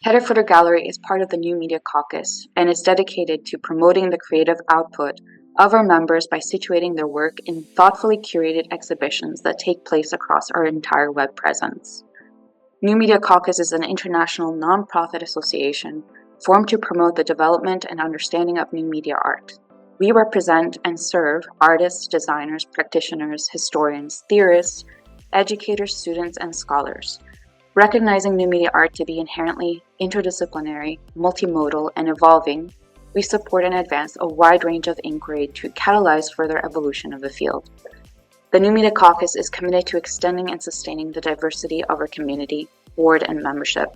Header Footer Gallery is part of the New Media Caucus and is dedicated to promoting the creative output of our members by situating their work in thoughtfully curated exhibitions that take place across our entire web presence. New Media Caucus is an international nonprofit association formed to promote the development and understanding of new media art. We represent and serve artists, designers, practitioners, historians, theorists, educators, students, and scholars. Recognizing new media art to be inherently interdisciplinary, multimodal, and evolving, we support and advance a wide range of inquiry to catalyze further evolution of the field. The New Media Caucus is committed to extending and sustaining the diversity of our community, board, and membership,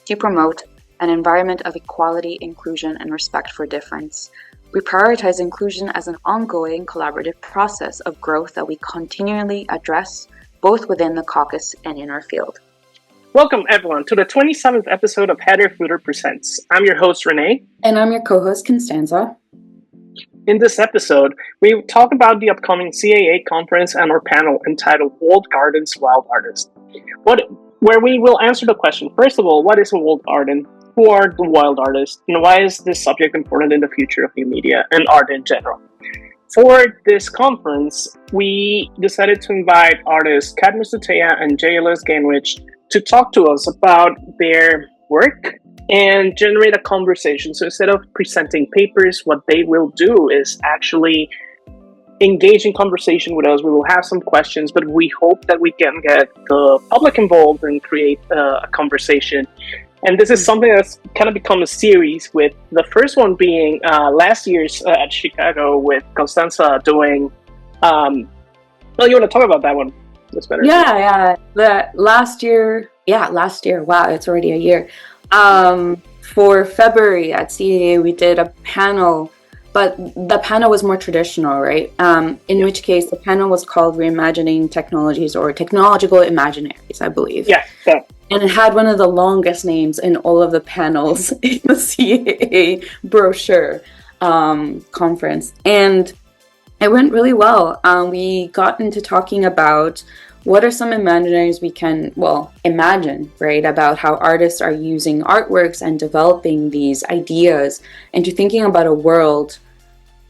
to promote an environment of equality, inclusion, and respect for difference. We prioritize inclusion as an ongoing collaborative process of growth that we continually address both within the caucus and in our field. Welcome, everyone, to the 27th episode of Header Footer Presents. I'm your host, Renee. And I'm your co-host, Constanza. In this episode, we talk about the upcoming CAA conference and our panel entitled Walled Gardens, Wild Artists, where we will answer the question, first of all, what is a walled garden? Who are the wild artists? And why is this subject important in the future of new media and art in general? For this conference, we decided to invite artists Mustatea and JLS Ganwich to talk to us about their work and generate a conversation. So instead of presenting papers, what they will do is actually engage in conversation with us. We will have some questions, but we hope that we can get the public involved and create a conversation. And this is something that's kind of become a series, with the first one being last year's at Chicago with Constanza doing... well, you want to talk about that one? That's better. Yeah. Last year, wow, it's already a year. For February at CAA, we did a panel, but the panel was more traditional, right? In which case, the panel was called Reimagining Technologies, or Technological Imaginaries, I believe. Yeah. And it had one of the longest names in all of the panels in the CAA brochure conference. And it went really well. We got into talking about what are some imaginaries we can, imagine, right, about how artists are using artworks and developing these ideas into thinking about a world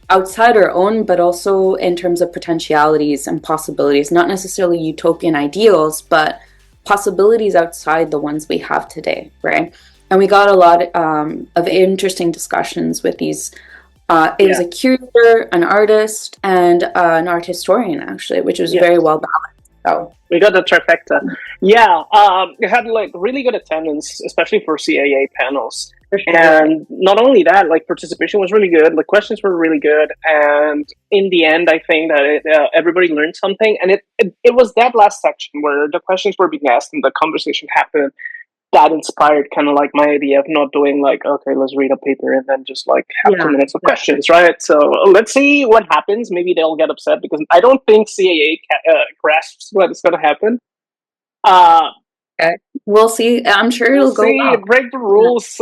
outside our own, but also in terms of potentialities and possibilities, not necessarily utopian ideals, but possibilities outside the ones we have today, right? And we got a lot of interesting discussions with these. It was a curator, an artist, and an art historian, actually, which was very well balanced. So we got the trifecta. Yeah, it had really good attendance, especially for CAA panels. For sure. And not only that, participation was really good. Questions were really good, and in the end, I think that everybody learned something. And it was that last section where the questions were being asked and the conversation happened that inspired kind of my idea of not doing okay, let's read a paper and then just have 2 minutes of questions, right? So let's see what happens. Maybe they'll get upset because I don't think CAA grasps what is going to happen. Okay. We'll see. I'm sure it'll go well. Break the rules,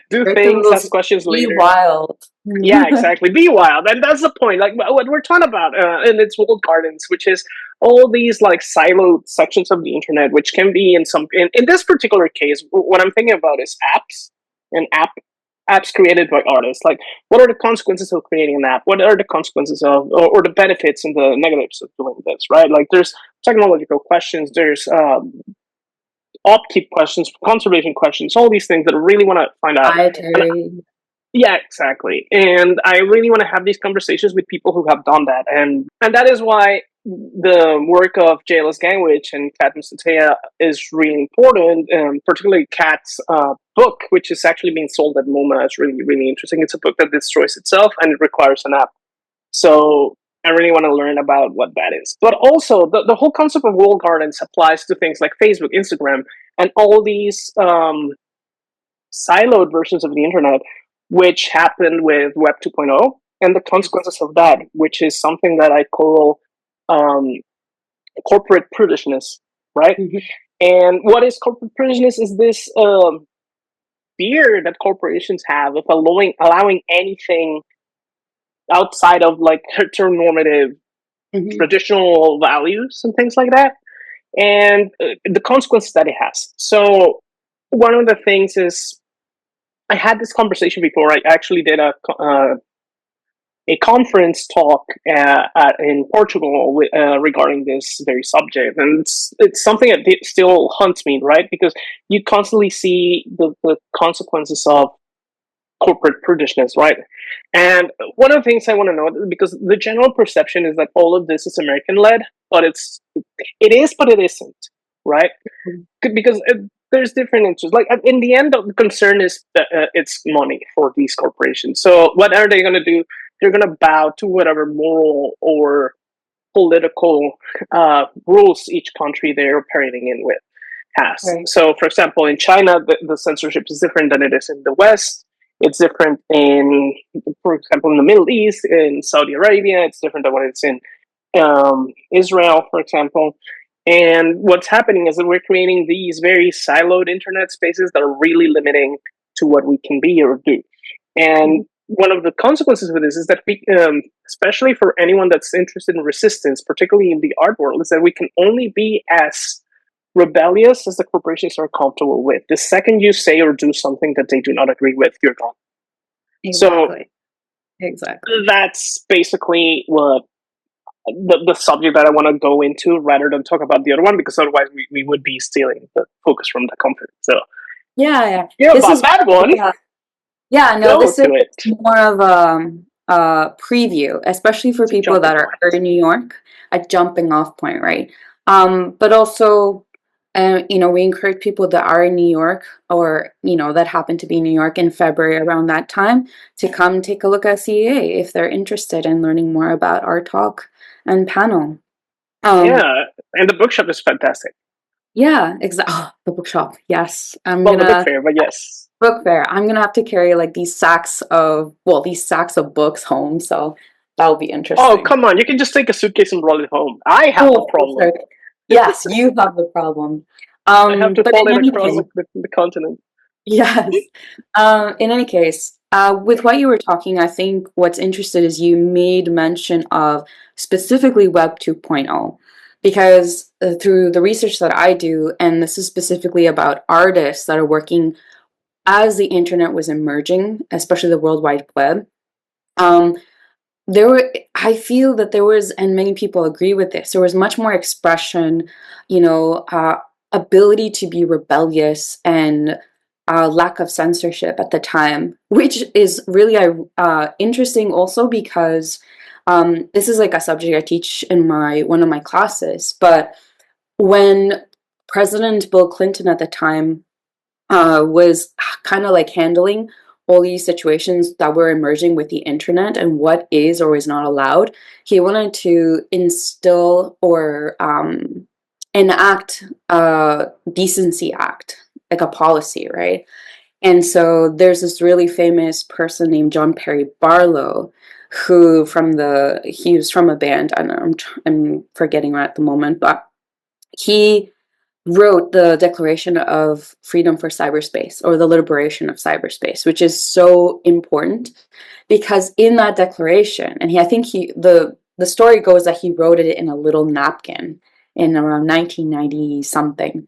do things, ask questions later. Be wild. Yeah, exactly. Be wild. And that's the point. What we're talking about, and it's walled gardens, which is all these siloed sections of the internet, which can be in this particular case, what I'm thinking about is apps and apps created by artists. What are the consequences of creating an app? What are the consequences of, or the benefits and the negatives of doing this, right? There's technological questions, there's upkeep questions, conservation questions, all these things that I really want to find out. Yeah, exactly. And I really want to have these conversations with people who have done that. And that is why the work of JLS Ganwich and Mustatea is really important, particularly Kat's book, which is actually being sold at MoMA. It's really, really interesting. It's a book that destroys itself and it requires an app. So I really want to learn about what that is. But also, the whole concept of walled gardens applies to things like Facebook, Instagram, and all these siloed versions of the internet, which happened with Web 2.0, and the consequences of that, which is something that I call corporate prudishness, right? Mm-hmm. And what is corporate prudishness is this fear that corporations have of allowing anything outside of heteronormative traditional values and things like that, and the consequences that it has. So one of the things is I had this conversation before. I actually did a conference talk in Portugal regarding this very subject, and it's something that still haunts me, right? Because you constantly see the consequences of corporate prudishness, right? And one of the things I want to know, because the general perception is that all of this is American led, but it is, but it isn't, right? Because there's different interests. Like in the end, the concern is that it's money for these corporations. So what are they going to do? They're going to bow to whatever moral or political rules each country they're operating in with has. Right. So, for example, in China, the censorship is different than it is in the West. It's different in, for example, in the Middle East, in Saudi Arabia. It's different than what it's in Israel, for example. And what's happening is that we're creating these very siloed internet spaces that are really limiting to what we can be or do. And one of the consequences of this is that we, especially for anyone that's interested in resistance, particularly in the art world, is that we can only be as rebellious as the corporations are comfortable with. The second you say or do something that they do not agree with, you're gone. So Exactly. Exactly. that's basically what the subject that I want to go into rather than talk about the other one, because otherwise we would be stealing the focus from the conference. So Yeah, yeah. yeah, This about is that one, yeah, yeah. No, go this is to it. more of a preview, especially for It's a people jumping that are point. in New York, a jumping off point, right? But also, we encourage people that are in New York or that happen to be in New York in February around that time to come take a look at CEA if they're interested in learning more about our talk and panel. Um, Yeah, and the bookshop is fantastic. yeah, exactly. Oh, the bookshop. Yes, I'm Well, the book gonna. fair, but yes. Book fair. I'm gonna have to carry like these sacks of books home, so that'll be Oh, interesting. come on! You can just take a suitcase and roll it home. I have the Oh, for problem. sure. Yes, you have the problem. I have to But haul in it any across case, the continent. yes. In any case, with what you were talking, I think what's interesting is you made mention of specifically Web 2.0, because through the research that I do, and this is specifically about artists that are working as the internet was emerging, especially the World Wide Web. Um, I feel that there was, and many people agree with this, there was much more expression, you know, uh, ability to be rebellious and lack of censorship at the time, which is really interesting also because this is like a subject I teach in my one of my classes. But when President Bill Clinton at the time was kind of like handling all these situations that were emerging with the internet and what is or is not allowed. He wanted to instill or enact a decency act, like a policy, right? And so there's this really famous person named John Perry Barlow, who he was from a band, and I'm forgetting right at the moment, but he wrote the Declaration of Freedom for Cyberspace or the Liberation of Cyberspace, which is so important because in that declaration, and I think the story goes that he wrote it in a little napkin in around 1990 something.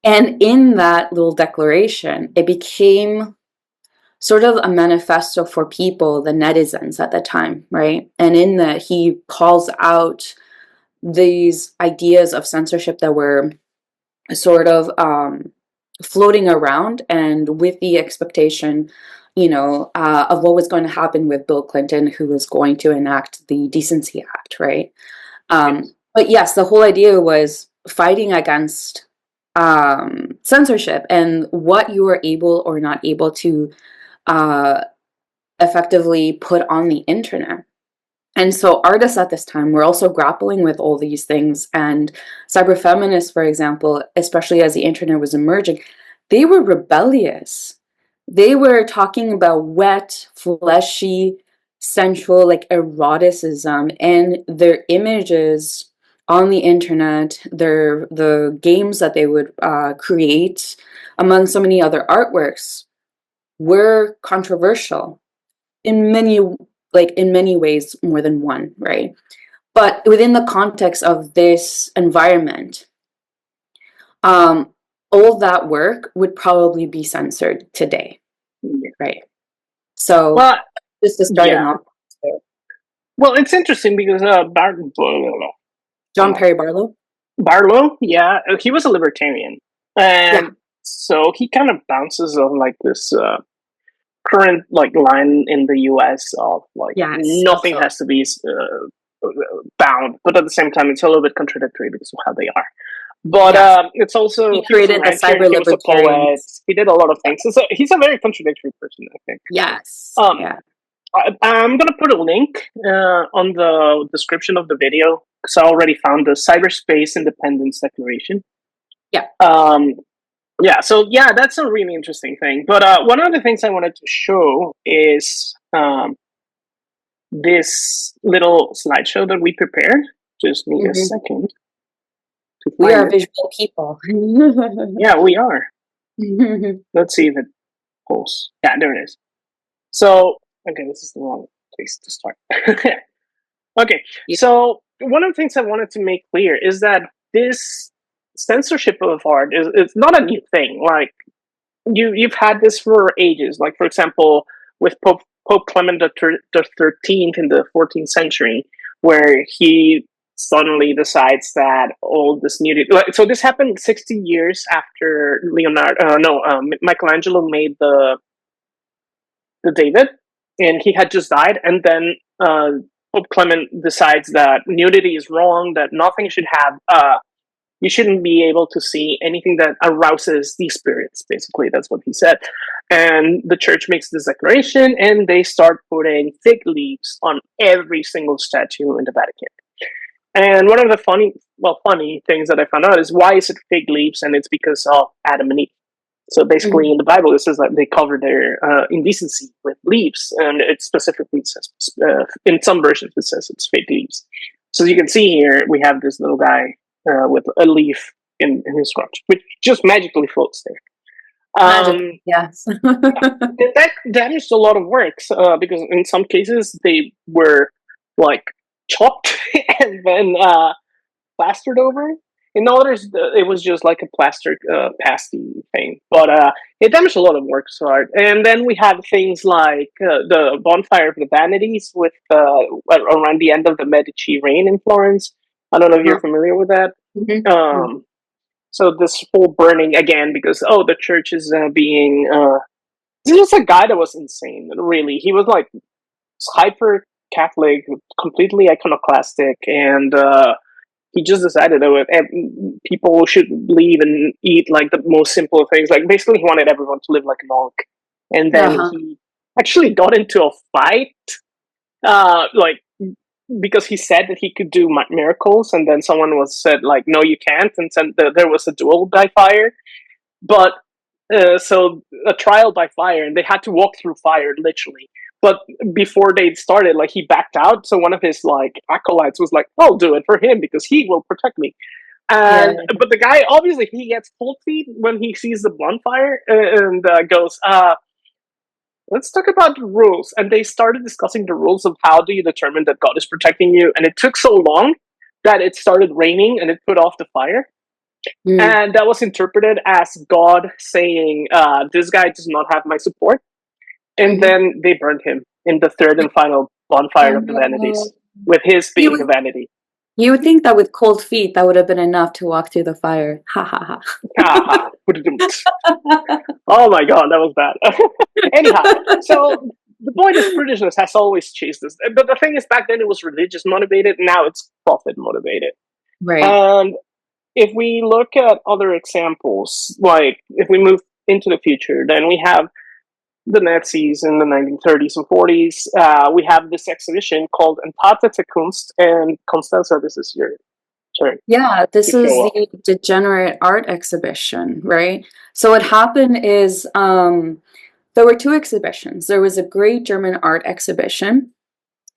And in that little declaration, it became sort of a manifesto for people, the netizens at the time, right? And in that, he calls out these ideas of censorship that were sort of floating around and with the expectation of what was going to happen with Bill Clinton, who was going to enact the Decency Act, right? Yes. But yes, the whole idea was fighting against censorship and what you were able or not able to uh, effectively put on the internet. And so artists at this time were also grappling with all these things. And cyber feminists, for example, especially as the internet was emerging, they were rebellious. They were talking about wet, fleshy, sensual, like eroticism, and their images on the internet, the games that they would create, among so many other artworks, were controversial in many ways, more than one, right? But within the context of this environment, um all that work would probably be censored today, Yeah. right? So Well, just a starting yeah. off. Well, it's interesting because John Perry Barlow. Barlow, yeah, he was a libertarian, Yeah. and so he kind of bounces on like this current like line in the U.S. of like Yes. nothing Absolutely. has to be bound, but at the same time, it's a little bit contradictory because of how they are. But Yes. it's also He he was a created the rancher, cyber he was a poet, libertarians. he did a lot of things. So he's a very contradictory person, I think. Yes. Um, Yeah. I'm gonna put a link on the description of the video because I already found the Cyberspace Independence Declaration. Yeah. Yeah, so yeah, that's a really interesting thing. But one of the things I wanted to show is this little slideshow that we prepared. Just need a Mhm. second to We find are it. visual people. Yeah, we are. Let's see if it pulls. Yeah, there it is. So, okay, this is the wrong place to start. Okay, Yeah. so one of the things I wanted to make clear is that this censorship of art is it's not a new thing. Like you've had this for ages. Like for example, with Pope Clement the 13th in the 14th century, where he suddenly decides that all this nudity. Like, so this happened 60 years after Michelangelo made the David, and he had just died, and then Pope Clement decides that nudity is wrong, that nothing should have you shouldn't be able to see anything that arouses these spirits. Basically, that's what he said. And the church makes this declaration, and they start putting fig leaves on every single statue in the Vatican. And one of the funny things that I found out is why is it fig leaves, and it's because of Adam and Eve. So basically, Mhm. in the Bible, it says that they cover their indecency with leaves, and it specifically says in some versions it says it's fig leaves. So as you can see here, we have this little guy with a leaf in his crotch, which just magically floats there. Magic. Um, Yes. that is a lot of works because in some cases they were like chopped and then plastered over. In others, it was just like a plastered pasty thing. But it damaged a lot of works of art. And then we have things like the Bonfire of the Vanities with around the end of the Medici reign in Florence. I don't know if you're Uh-huh. familiar with that. Mhm. Um, so this whole burning again because the church is being. This was a guy that was insane. Really, he was like hyper Catholic, completely iconoclastic, and he just decided that people should leave and eat like the most simple things. Like basically, he wanted everyone to live like a monk, and then Uh-huh. he actually got into a fight, like because he said that he could do miracles, and then someone was said like, "No, you can't," and then there was a duel by fire. But so a trial by fire, and they had to walk through fire literally. But before they started, like he backed out. So one of his like acolytes was like, "I'll do it for him because he will protect me." Yeah. And but the guy obviously he gets cold feet when he sees the bonfire and goes, "Let's talk about the rules." And they started discussing the rules of how do you determine that God is protecting you. And it took so long that it started raining and it put off the fire. Mm. And that was interpreted as God saying, "This guy does not have my support." And Mhm. then they burned him in the third and final bonfire Oh of the vanities, no. with his You being would the vanity. you would think that with cold feet that would have been enough to walk through the fire. Ha ha Haha. ha. Oh my god, that was bad. Anyhow, so the point is Britishness has always chased us. But the thing is, back then it was religious motivated, now it's profit motivated. Right. And if we look at other examples, like if we move into the future, then we have the Nazis in the 1930s and 40s. We have this exhibition called Entartete Kunst, and Constanza, this is your turn Yeah, to this is show up. the Degenerate Art Exhibition, right? So what happened is there were two exhibitions. There was a Great German Art Exhibition,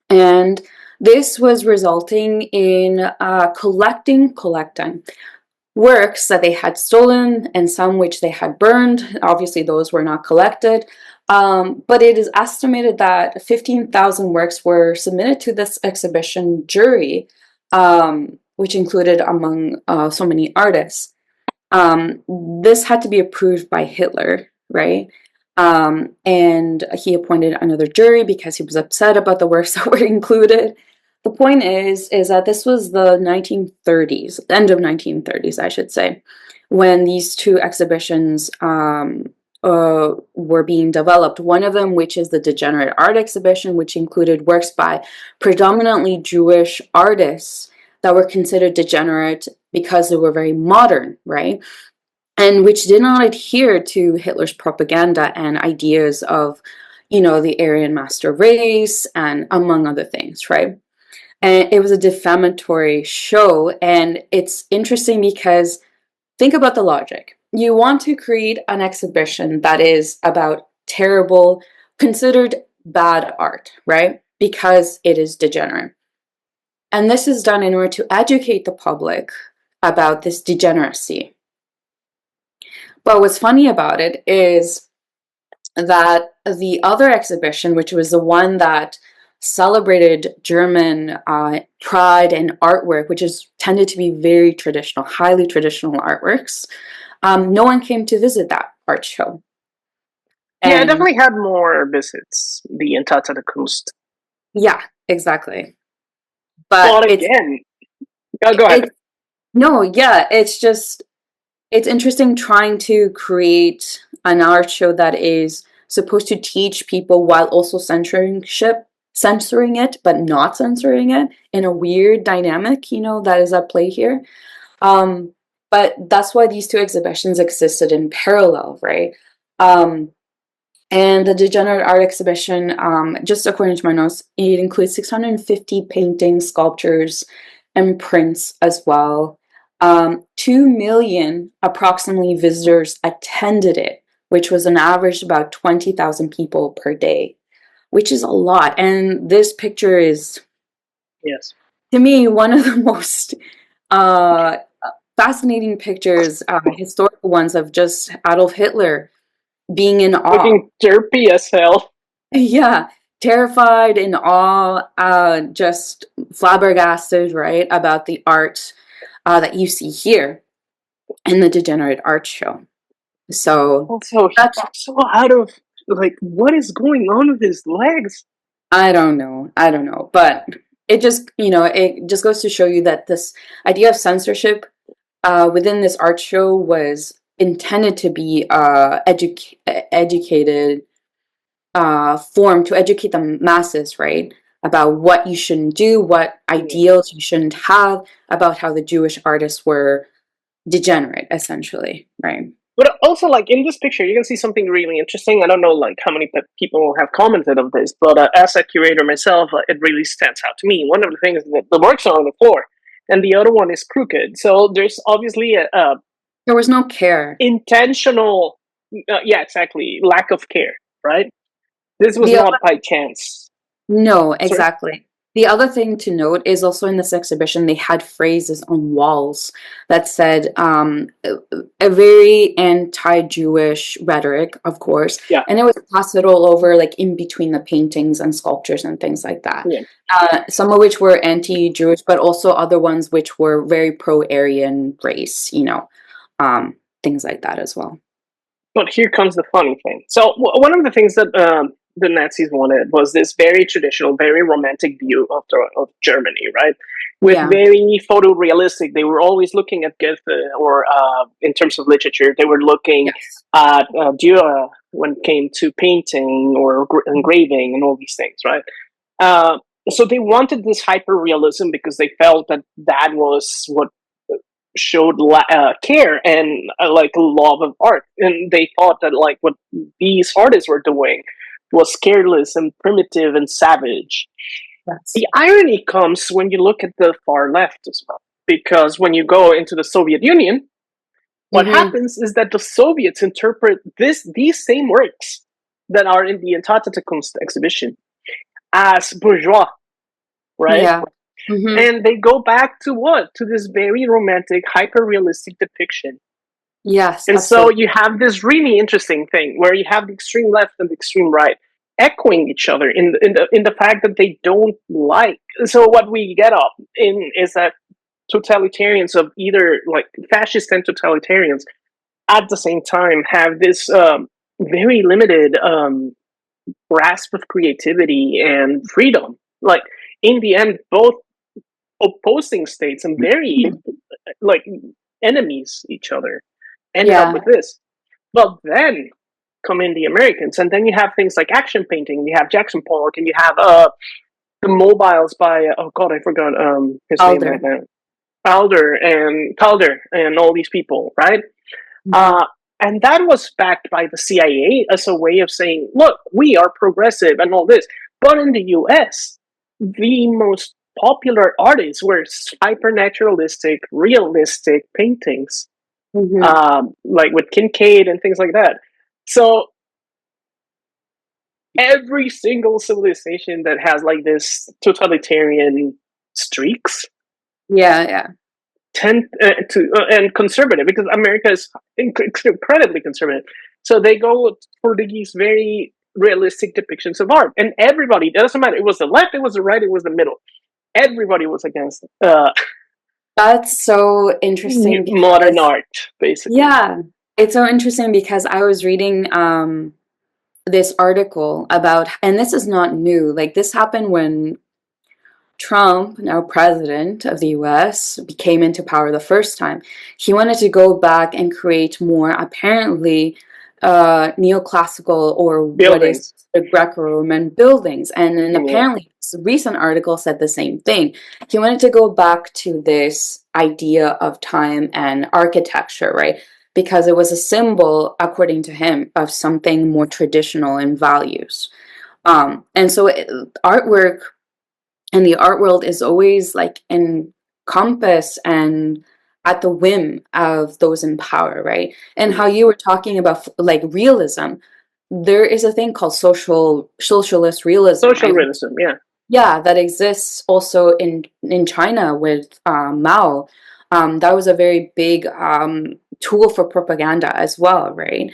and this was resulting in collecting works that they had stolen and some which they had burned. Obviously, those were not collected. But it is estimated that 15,000 works were submitted to this exhibition jury, which included among so many artists. This had to be approved by Hitler, right? And he appointed another jury because he was upset about the works that were included. The point is that this was the 1930s, end of 1930s, I should say, when these two exhibitions were being developed. One of them, which is the Degenerate Art exhibition, which included works by predominantly Jewish artists that were considered degenerate because they were very modern, right? And which did not adhere to Hitler's propaganda and ideas of, the Aryan master race and among other things, right? And it was a defamatory show. And it's interesting because think about the logic. You want to create an exhibition that is about terrible, considered bad art, right? Because it is degenerate. And this is done in order to educate the public about this degeneracy. But what's funny about it is that the other exhibition, which was the one that celebrated German pride and artwork, which is tended to be very traditional, highly traditional artworks, no one came to visit that art show. Yeah, it And definitely had more visits, the Entata de Kunst. yeah, exactly. But But again, go ahead. it no, yeah, it's interesting trying to create an art show that is supposed to teach people while also censoring it, but not censoring it in a weird dynamic, that is at play here. Um, but that's why these two exhibitions existed in parallel, right? Um, and the Degenerate Art exhibition, just according to my notes, it includes 650 paintings, sculptures, and prints as well. 2 million approximately visitors attended it, which was an average about 20,000 people per day, which is a lot. And this picture is, Yes. to me, one of the most uh, fascinating pictures, historical ones of just Adolf Hitler being in awe. Looking derpy as hell. Yeah, terrified, in awe, just flabbergasted, right, about the art that you see here in the Degenerate Art Show. So Also, he that's, got so out of, like, what is going on with his legs? I don't know, but it just goes to show you that this idea of censorship within this art show was intended to be educated form to educate the masses, right? About what you shouldn't do, what ideals you shouldn't have, about how the Jewish artists were degenerate, essentially, right? But also, like, in this picture, you can see something really interesting. I don't know, like, how many people have commented on this, but as a curator myself, it really stands out to me. One of the things is that the works are on the floor, and the other one is crooked. So there's obviously a There was no care. intentional, yeah, exactly, lack of care, right? This was The not by chance. No, Sorry? exactly. The other thing to note is also in this exhibition, they had phrases on walls that said a very anti-Jewish rhetoric, of course, Yeah, and it was plastered all over, like in between the paintings and sculptures and things like that. yeah. Some of which were anti-Jewish, but also other ones which were very pro-Aryan race, things like that as well. But here comes the funny thing. So one of the things that the Nazis wanted was this very traditional, very romantic view of Germany, right? With Yeah. very photorealistic. They were always looking at Goethe, or in terms of literature, they were looking Yes. at Dürer when it came to painting or engraving and all these things, right? Uh, so they wanted this hyper realism because they felt that that was what showed care and like a love of art, and they thought that like what these artists were doing was careless and primitive and savage. Yes. The irony comes when you look at the far left as well, because when you go into the Soviet Union, what Mm-hmm. happens is that the Soviets interpret these same works that are in the Entata Kunst exhibition as bourgeois, right? Yeah. Mm-hmm. And they go back to what? To this very romantic, hyper realistic depiction. Yes, And so absolutely. you have this really interesting thing where you have the extreme left and the extreme right echoing each other in the fact that they don't like. So what we get up in is that totalitarians of either like fascist and totalitarians at the same time have this very limited grasp of creativity and freedom. Like in the end, both opposing states and very like enemies each other ended up Yeah. with this. But then come in the Americans, and then you have things like action painting. You have Jackson Pollock, and you have the mobiles by oh god, I forgot his name Alder. right now. Calder and all these people, right? Mhm. Uh, and that was backed by the CIA as a way of saying, look, we are progressive and all this. But in the US, the most popular artists were hypernaturalistic, realistic paintings, Mhm. like with Kincaid and things like that. So every single civilization that has like this totalitarian streaks Yeah, yeah. tend to and conservative, because America is incredibly conservative. So they go for these very realistic depictions of art, and everybody, it doesn't matter. It was the left, it was the right, it was the middle. Everybody was against That's so interesting modern because, art, basically. yeah, it's so interesting because I was reading this article about, and this is not new, like this happened when Trump, now president of the US, came into power the first time. He wanted to go back and create more apparently neoclassical, or what is Buildings. the Greco-Roman buildings. And then Yeah. apparently this recent article said the same thing. He wanted to go back to this idea of time and architecture, right? Because it was a symbol, according to him, of something more traditional in values. And so artwork and the art world is always like encompass and at the whim of those in power, right? And how Yeah. you were talking about like realism, there is a thing called socialist realism, Social right? realism, yeah. Yeah, that exists also in China with Mao. That was a very big tool for propaganda as well, right?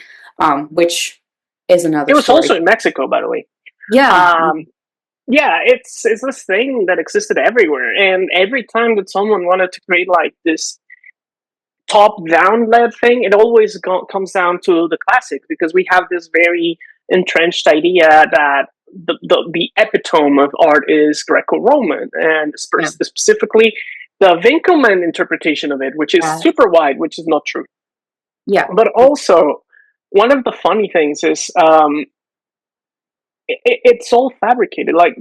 Which is another It was story. also in Mexico, by the way. Yeah. Um, yeah, it's this thing that existed everywhere, and every time that someone wanted to create like this top-down led thing, it always comes down to the classic, because we have this very entrenched idea that the epitome of art is Greco-Roman, and Yeah. specifically the Winkelmann interpretation of it, which is Yeah. super wide, which is not true. Yeah. But also, one of the funny things is it's all fabricated. Like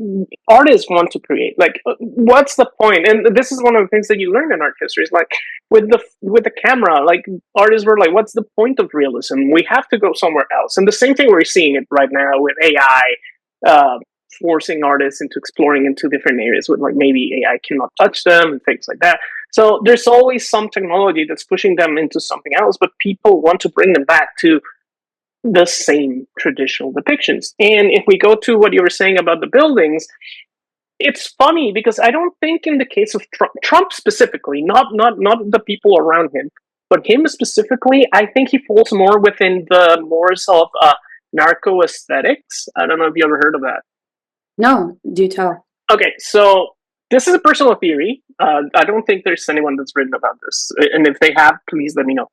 artists want to create. Like, what's the point? And this is one of the things that you learn in art history. Is like with the camera, like artists were like, "What's the point of realism? We have to go somewhere else." And the same thing we're seeing it right now with AI, forcing artists into exploring into different areas. With like maybe AI cannot touch them and things like that. So there's always some technology that's pushing them into something else, but people want to bring them back to the same traditional depictions. And if we go to what you were saying about the buildings, it's funny because I don't think in the case of Trump specifically, not the people around him, but him specifically, I think he falls more within the mores of narco aesthetics. I don't know if you ever heard of that. No, do tell. Okay, so this is a personal theory. I don't think there's anyone that's written about this, and if they have, please let me know.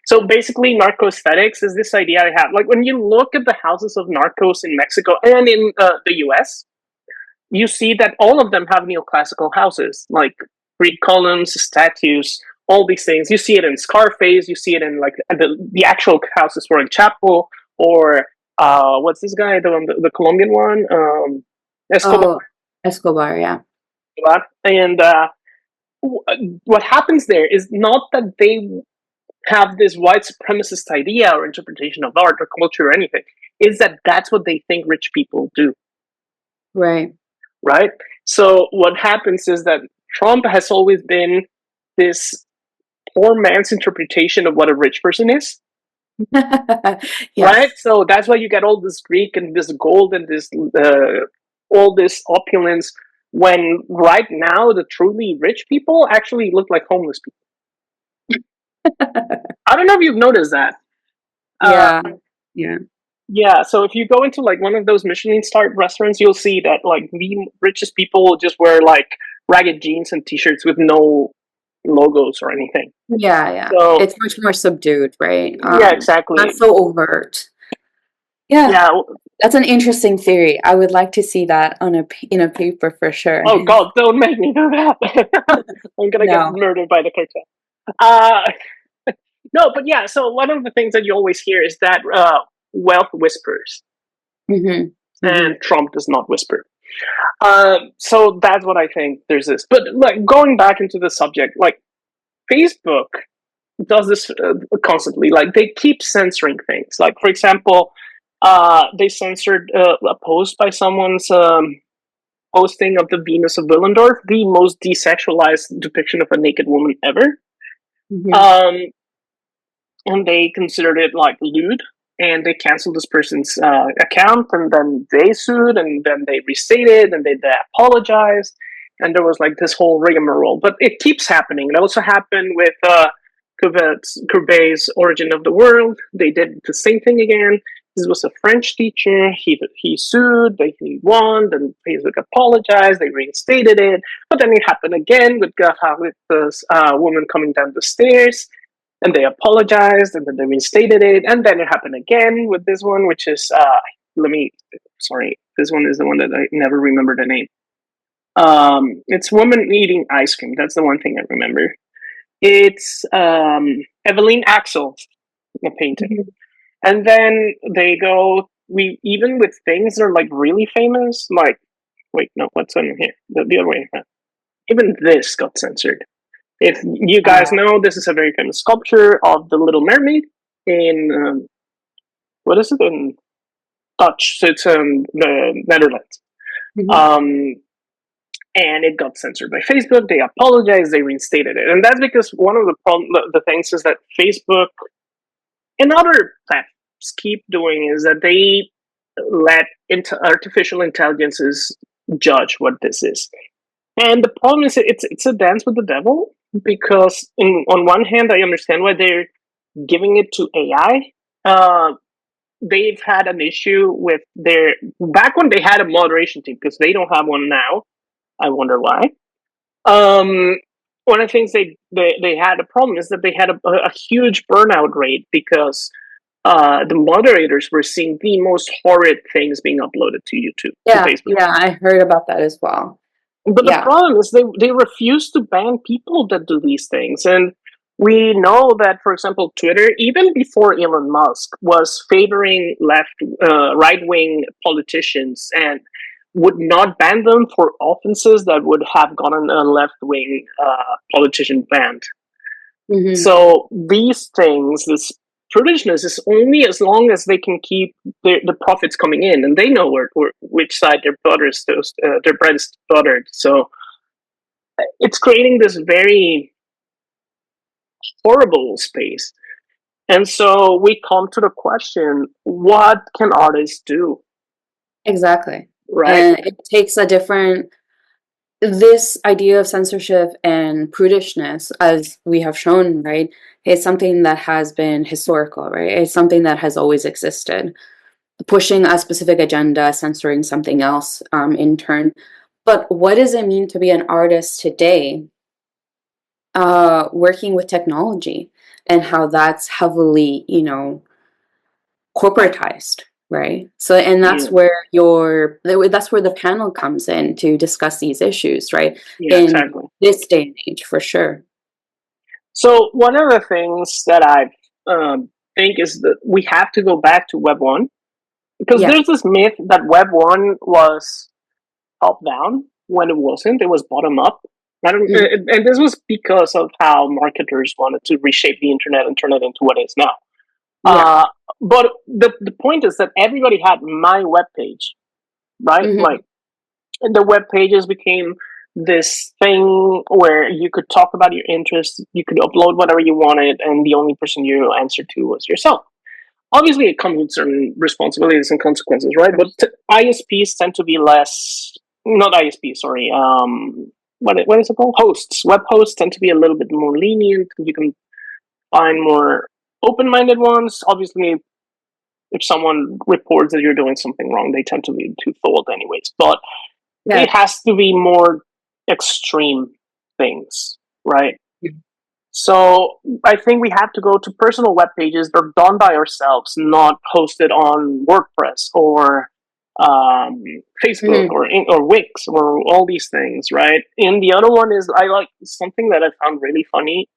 So basically, narco aesthetics is this idea I have. Like when you look at the houses of narcos in Mexico and in the U.S., you see that all of them have neoclassical houses, like Greek columns, statues, all these things. You see it in Scarface. You see it in like the actual houses for El Chapo, or what's this guy, the Colombian one, Escobar. Oh, Escobar, yeah. And what happens there is not that they have this white supremacist idea or interpretation of art or culture or anything, is that that's what they think rich people do, Right. right? So what happens is that Trump has always been this poor man's interpretation of what a rich person is, right? Yes. So that's why you get all this Greek and this gold and this all this opulence, when right now the truly rich people actually look like homeless people. I don't know if you've noticed that. Uh, Yeah. Yeah. yeah, so if you go into like one of those Michelin starred restaurants, you'll see that like the richest people just wear like ragged jeans and t-shirts with no logos or anything. Yeah. So It's much more subdued, right? yeah, exactly. Not so overt. Yeah, Yeah. that's an interesting theory. I would like to see that on in a paper for sure. Oh God, don't make me do that. I'm gonna get No. murdered by the cartel. Uh, no, but yeah. So one of the things that you always hear is that wealth whispers, Hmm. Hmm. and Trump does not whisper. So that's what I think. There's this, but like going back into the subject, like Facebook does this constantly. Like they keep censoring things. Like for example, they censored a post by someone's posting of the Venus of Willendorf, the most desexualized depiction of a naked woman ever. Hmm. Um, and they considered it like lewd, and they canceled this person's account, and then they sued, and then they restated, and they apologized, and there was like this whole rigmarole. But it keeps happening. It also happened with Courbet's Origin of the World. They did the same thing again. This was a French teacher. He sued. He won. Then Facebook apologized. They reinstated it. But then it happened again with this woman coming down the stairs, and they apologized, and then they reinstated it. And then it happened again with this one, which is sorry, this one is the one that I never remember the name. It's woman eating ice cream. That's the one thing I remember. It's Eveline Axel's painting. Hmm. And then they go, we even with things that are like really famous, like, wait, no, what's on here? The other way. Even this got censored. If you guys know, this is a very famous sculpture of the Little Mermaid in, what is it, in Dutch? So it's the Netherlands. Hmm. Um, and it got censored by Facebook. They apologized, they reinstated it. And that's because one of the things is that Facebook and other platforms keep doing is that they let artificial intelligences judge what this is. And the problem is it's a dance with the devil, because on one hand I understand why they're giving it to AI. They've had an issue with their back when they had a moderation team, because they don't have one now. I wonder why. Um, One of the things they had a problem is that they had a huge burnout rate, because the moderators were seeing the most horrid things being uploaded to YouTube, to Facebook. Yeah, I heard about that as well. But the Yeah. problem is they refuse to ban people that do these things. And we know that, for example, Twitter, even before Elon Musk, was favoring right wing politicians and would not ban them for offenses that would have gotten a left wing politician banned. Hmm. So these things, this prudishness, is only as long as they can keep the profits coming in, and they know which side their bread is buttered. So it's creating this very horrible space. And so we come to the question: what can artists do? Exactly. Right? And it takes a different, this idea of censorship and prudishness, as we have shown, right, is something that has been historical, right? It's something that has always existed. Pushing a specific agenda, censoring something else in turn. But what does it mean to be an artist today, working with technology, and how that's heavily, corporatized, right? So, and Yeah. that's where the panel comes in to discuss these issues, right? Yeah. In Exactly. this day and age, for sure. So one of the things that I think is that we have to go back to Web one, because Yeah. there's this myth that Web one was top down when it wasn't. It was bottom up. Mm. And this was because of how marketers wanted to reshape the internet and turn it into what it is now. Yeah. Uh, but the point is that everybody had my web page, right? Hmm. Like, and the web pages became this thing where you could talk about your interests, you could upload whatever you wanted, and the only person you answered to was yourself. Obviously, it comes with certain responsibilities and consequences, right? But ISPs tend to be less, not ISPs, sorry. What is it called? Hosts. Web hosts tend to be a little bit more lenient. You can find more open-minded ones. Obviously, if someone reports that you're doing something wrong, they tend to be too fold anyways. But Yeah. it has to be more extreme things, right? So I think we have to go to personal web pages that are done by ourselves, not hosted on WordPress or Facebook Hmm. or Wix or all these things, right? And the other one is I like something that I found really funny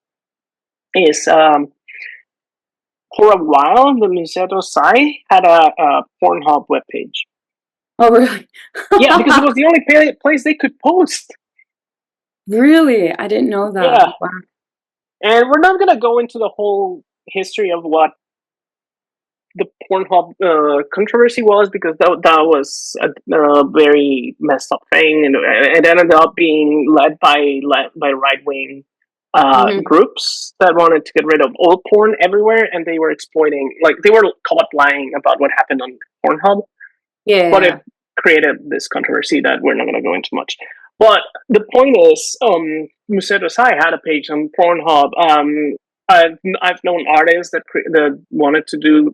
is for a while the Museto had a Pornhub webpage. Oh, really? Yeah, because it was the only place they could post. Really? I didn't know that. Yeah, Wow. and we're not gonna go into the whole history of what the Pornhub controversy was because that was a very messed up thing, and it ended up being led by right wing Hmm. groups that wanted to get rid of all porn everywhere, and they were exploiting, like they were caught lying about what happened on Pornhub, Yeah, but yeah, it created this controversy that we're not going to go into much. But the point is, Museto Sai had a page on Pornhub. I've known artists that wanted to do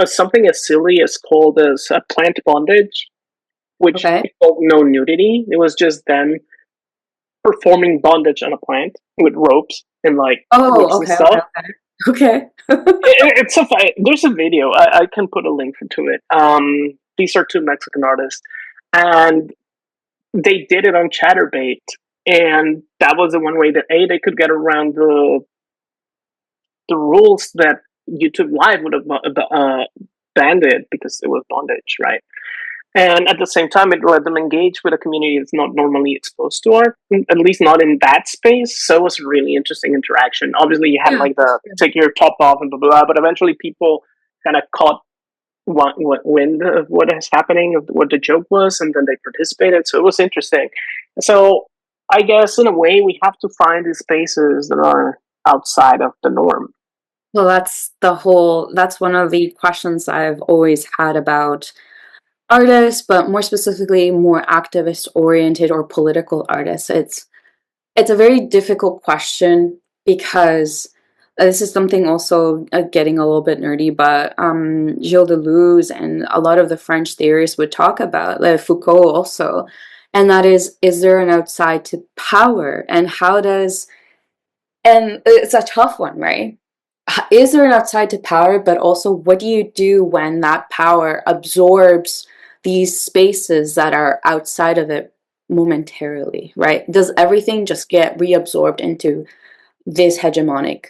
something as silly as called as plant bondage, yeah. which Okay. involved no nudity. It was just them performing bondage on a plant with ropes and like Oh, whips and okay, okay, stuff. okay. Okay. It's so funny. There's a video. I can put a link to it. These are two Mexican artists, and they did it on ChatterBait, and that was the one way that they could get around the rules that YouTube Live would have banned it because it was bondage, right? And at the same time, it let them engage with a community that's not normally exposed to art, at least not in that space. So it was a really interesting interaction. Obviously, you had Yeah, like for the sure. take your top off and blah blah, blah, but eventually people kind of caught what wind of what is happening, of what the joke was, and then they participated. So it was interesting. So I guess in a way, we have to find these spaces that are outside of the norm. Well, that's one of the questions I've always had about artists, but more specifically, more activist oriented or political artists. It's a very difficult question because this is something also getting a little bit nerdy, but Gilles Deleuze and a lot of the French theorists would talk about, like Foucault also, and that is there an outside to power, and how does, and it's a tough one, right? Is there an outside to power, but also what do you do when that power absorbs these spaces that are outside of it momentarily, right? Does everything just get reabsorbed into this hegemonic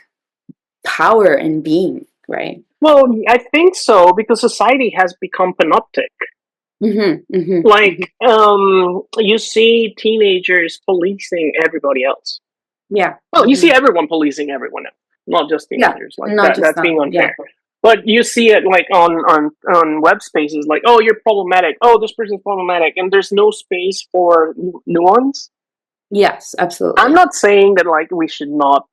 power and being, right? Well, I think so because society has become panoptic. Mm-hmm, mm-hmm, mm-hmm. Like, you see teenagers policing everybody else. Yeah. Well, you see Mm-hmm. everyone policing everyone else, not just Yeah. teenagers. Like Not that, just that's them. being Yeah. unfair. But you see it like on web spaces, like, oh, you're problematic. Oh, this person's problematic, and there's no space for nuance. Yes, I'm absolutely. not saying that like we should not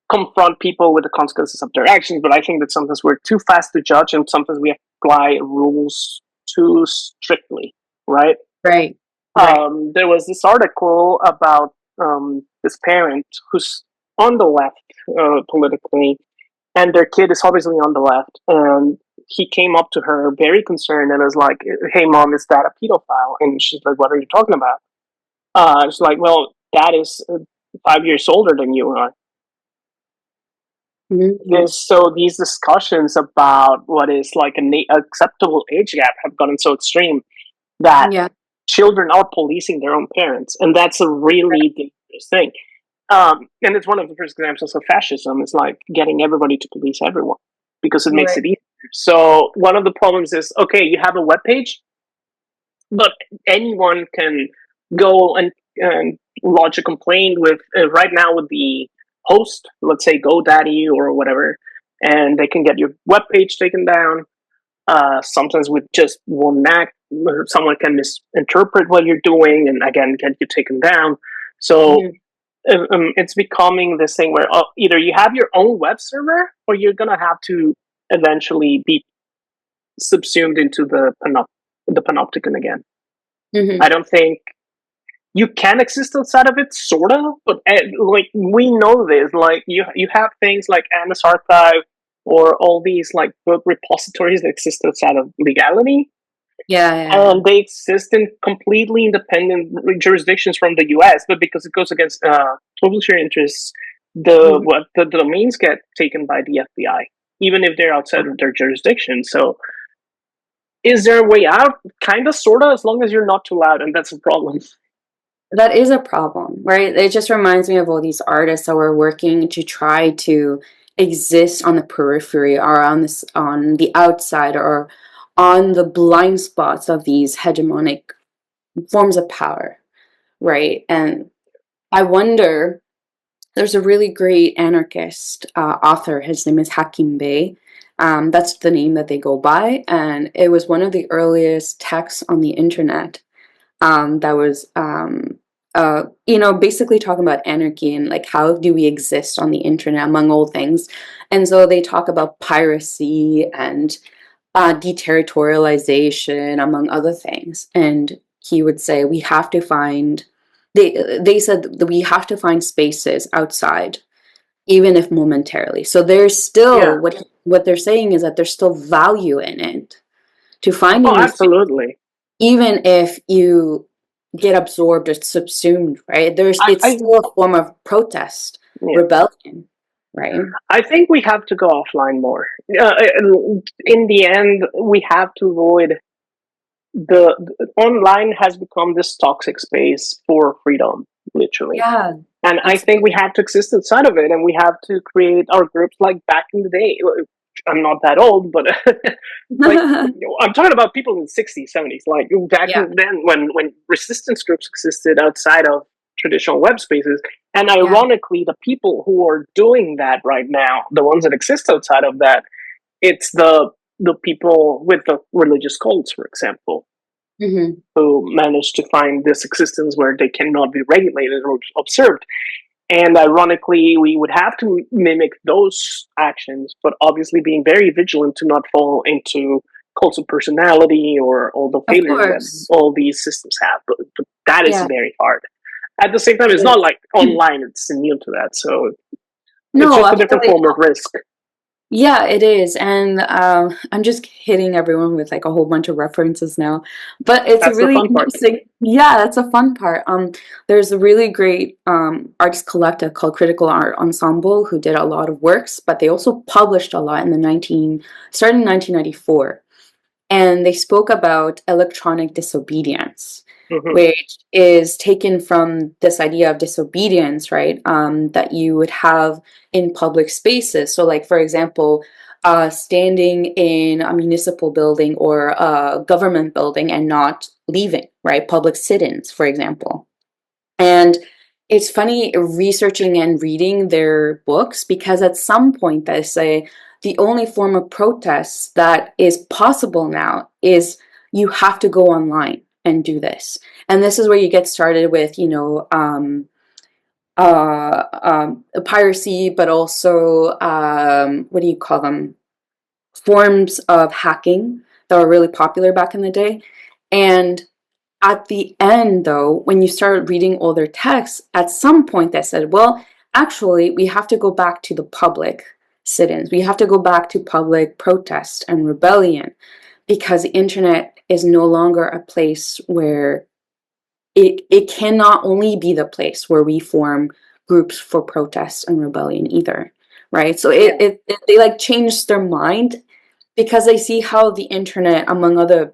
confront people with the consequences of their actions, but I think that sometimes we're too fast to judge, and sometimes we apply rules too strictly, right? Right. Right. There was this article about this parent who's on the left politically, and their kid is obviously on the left. And he came up to her very concerned and was like, "Hey, mom, is that a pedophile?" And she's like, "What are you talking about?" She's like, "Well, dad is 5 years older than you are." Mm-hmm. And so these discussions about what is like an acceptable age gap have gotten so extreme that Yeah. children are policing their own parents, and that's a Right. really dangerous thing. And it's one of the first examples of fascism. Is like getting everybody to police everyone because it makes Right. it easier. So one of the problems is, okay, you have a web page, but anyone can go and lodge a complaint with right now with the host, let's say GoDaddy or whatever, and they can get your web page taken down. Sometimes with just one act, someone can misinterpret what you're doing and again get you taken down. So Mm-hmm. it's becoming this thing where either you have your own web server or you're gonna have to eventually be subsumed into the panopticon again. Mm-hmm. I don't think you can exist outside of it, sort of, but like we know this. Like you have things like Anna's Archive or all these like book repositories that exist outside of legality, Yeah, yeah, yeah. and they exist in completely independent jurisdictions from the U.S. But because it goes against publisher interests, Mhm. the domains get taken by the FBI, even if they're outside of their jurisdiction. So, is there a way out? Kind of, sort of, as long as you're not too loud, and that's a problem. That is a problem, right? It just reminds me of all these artists that were working to try to exist on the periphery or on the outside or on the blind spots of these hegemonic forms of power, right? And I wonder, there's a really great anarchist author. His name is Hakim Bey. That's the name that they go by. And it was one of the earliest texts on the internet that was, basically talking about anarchy and like how do we exist on the internet among all things. And so they talk about piracy and deterritorialization, among other things. And he would say we have to find. They said that we have to find spaces outside, even if momentarily. So there's still Yeah. what they're saying is that there's still value in it to Oh, finding these absolutely. even if you get absorbed or subsumed, right? It's I still a form of protest, yeah. rebellion, right? I think we have to go offline more. In the end, we have to avoid the online has become this toxic space for freedom, literally. Yeah, And I it's think we have to exist inside of it, and we have to create our groups like back in the day. I'm not that old, but like I'm talking about people in the 60s, 70s, like back yeah, then when resistance groups existed outside of traditional web spaces. And yeah. ironically, the people who are doing that right now, the ones that exist outside of that, it's the people with the religious cults, for example, Hmm. who manage to find this existence where they cannot be regulated or observed. And ironically, we would have to mimic those actions, but obviously being very vigilant to not fall into cults of personality or all the Of failures that course. all these systems have. But that is Yeah, very hard. At the same time, it's it not like is. online, it's immune to that. So it's No, just a different absolutely. form of risk. Yeah, it is. And I'm just hitting everyone with like a whole bunch of references now. But it's a That's the really fun part. interesting, yeah, that's a fun part. There's a really great artist collective called Critical Art Ensemble who did a lot of works, but they also published a lot in the 19, starting in 1994. And they spoke about electronic disobedience, Hmm. which is taken from this idea of disobedience, right? That you would have in public spaces. So, like for example, standing in a municipal building or a government building and not leaving, right? Public sit-ins, for example. And it's funny researching and reading their books because at some point they say the only form of protest that is possible now is you have to go online and do this. And this is where you get started with, piracy, but also, what do you call them? Forms of hacking that were really popular back in the day. And at the end, though, when you started reading all their texts, at some point they said, well, actually, we have to go back to the public sit ins. We have to go back to public protest and rebellion because the internet is no longer a place where it cannot only be the place where we form groups for protest and rebellion either. Right. So Yeah. they like changed their mind because they see how the internet, among other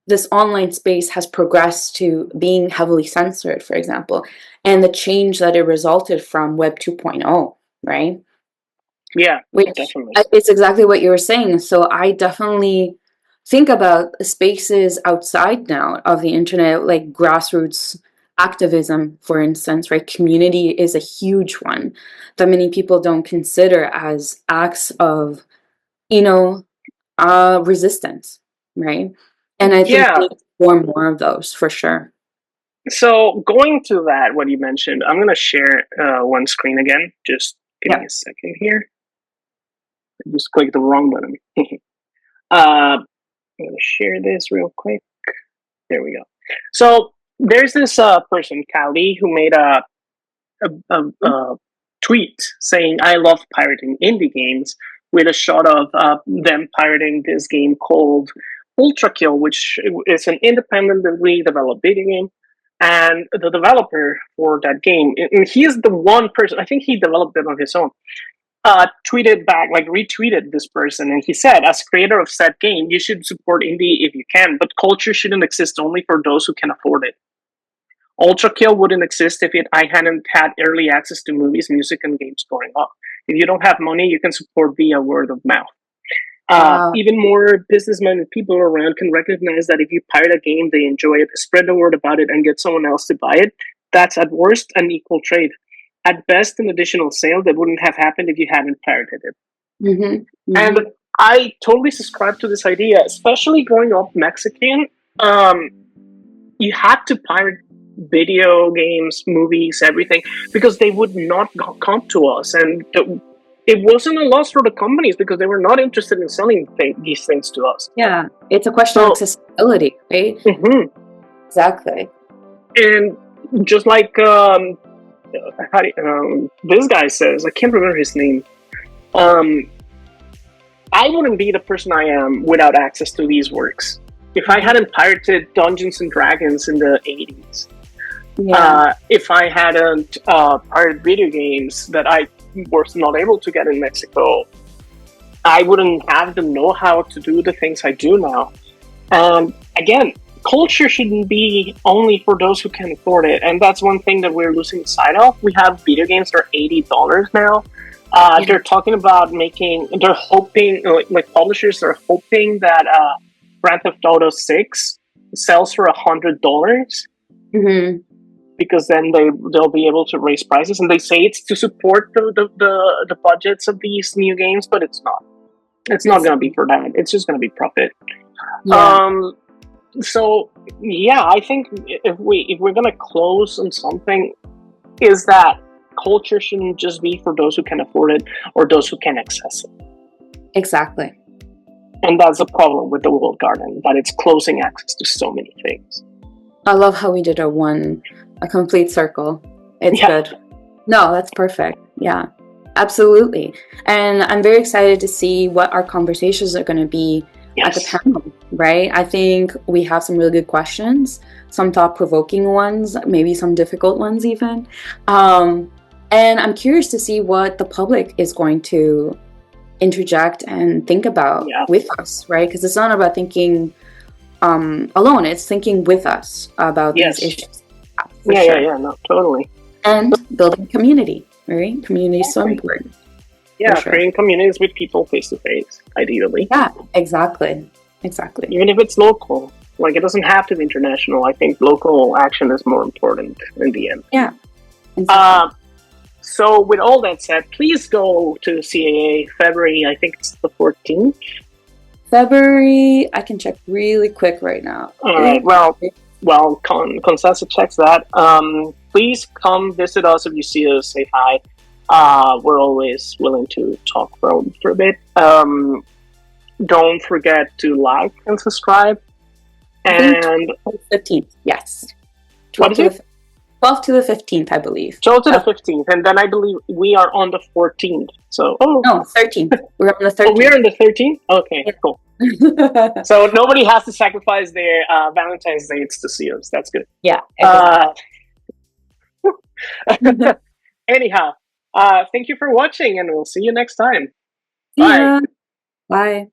this online space has progressed to being heavily censored, for example, and the change that it resulted from Web 2.0, right? Yeah, Which definitely. it's exactly what you were saying. So I definitely think about spaces outside now of the internet, like grassroots activism, for instance, right? Community is a huge one that many people don't consider as acts of, you know, resistance, right? And I think we Yeah. need to form more of those for sure. So going to that, what you mentioned, I'm gonna share one screen again. Just give me Yeah. a second here. I just clicked the wrong button. I'm gonna share this real quick. There we go. So there's this person, Callie, who made a tweet saying, "I love pirating indie games," with a shot of them pirating this game called Ultra Kill, which is an independently developed video game. And the developer for that game, and he is the one person, I think he developed it on his own, tweeted back, like retweeted this person, and he said, as creator of said game, you should support indie if you can, but culture shouldn't exist only for those who can afford it. Ultra Kill wouldn't exist if I hadn't had early access to movies, music, and games growing up. If you don't have money, you can support via word of mouth. Wow. Even more business-minded people around can recognize that if you pirate a game, they enjoy it, spread the word about it, and get someone else to buy it. That's at worst an equal trade. At best, an additional sale that wouldn't have happened if you hadn't pirated it. And I totally subscribe to this idea, especially growing up Mexican. You had to pirate video games, movies, everything, because they would not come to us. And it wasn't a loss for the companies because they were not interested in selling these things to us. Yeah, it's a question of accessibility, right? Exactly. And just like this guy says, I can't remember his name. I wouldn't be the person I am without access to these works. If I hadn't pirated Dungeons and Dragons in the 80s, if I hadn't pirated video games that I was not able to get in Mexico, I wouldn't have the know-how to do the things I do now. Again, culture shouldn't be only for those who can afford it, and that's one thing that we're losing sight of. We have video games that are $80 now. They're talking about they're hoping, like publishers are hoping that Grand Theft Auto 6 sells for $100. Because then they'll be able to raise prices, and they say it's to support the budgets of these new games, but it's not. It's not going to be for that. It's just going to be profit. So yeah, I think if we're going to close on something, is that culture shouldn't just be for those who can afford it or those who can access it. Exactly. And that's the problem with the walled garden, that it's closing access to so many things. I love how we did a complete circle. It's good. No, that's perfect. Yeah, absolutely. And I'm very excited to see what our conversations are going to be at the panel, right? I think we have some really good questions, some thought-provoking ones, maybe some difficult ones even. And I'm curious to see what the public is going to interject and think about with us, right? Because it's not about thinking alone, it's thinking with us about these issues. No, totally. And building community, right? Community is so important. Yeah, creating communities with people face to face, ideally. Yeah, exactly. Even if it's local, like it doesn't have to be international. I think local action is more important in the end. Yeah. Exactly. So with all that said, please go to CAA February, I think it's the 14th. February, I can check really quick right now. All right, well, Constanza checks that. Please come visit us if you see us, say hi. We're always willing to talk for a bit. Don't forget to like and subscribe. And 15th, yes. What is it? 12th to the 15th, I believe. 12th to the 15th, and then I believe we are on the 14th. So, no, 13th. We're on the 13th. Oh, we're on the 13th? Okay, cool. So nobody has to sacrifice their Valentine's dates to see us. That's good. Yeah. Anyhow, thank you for watching, and we'll see you next time. Bye. Bye.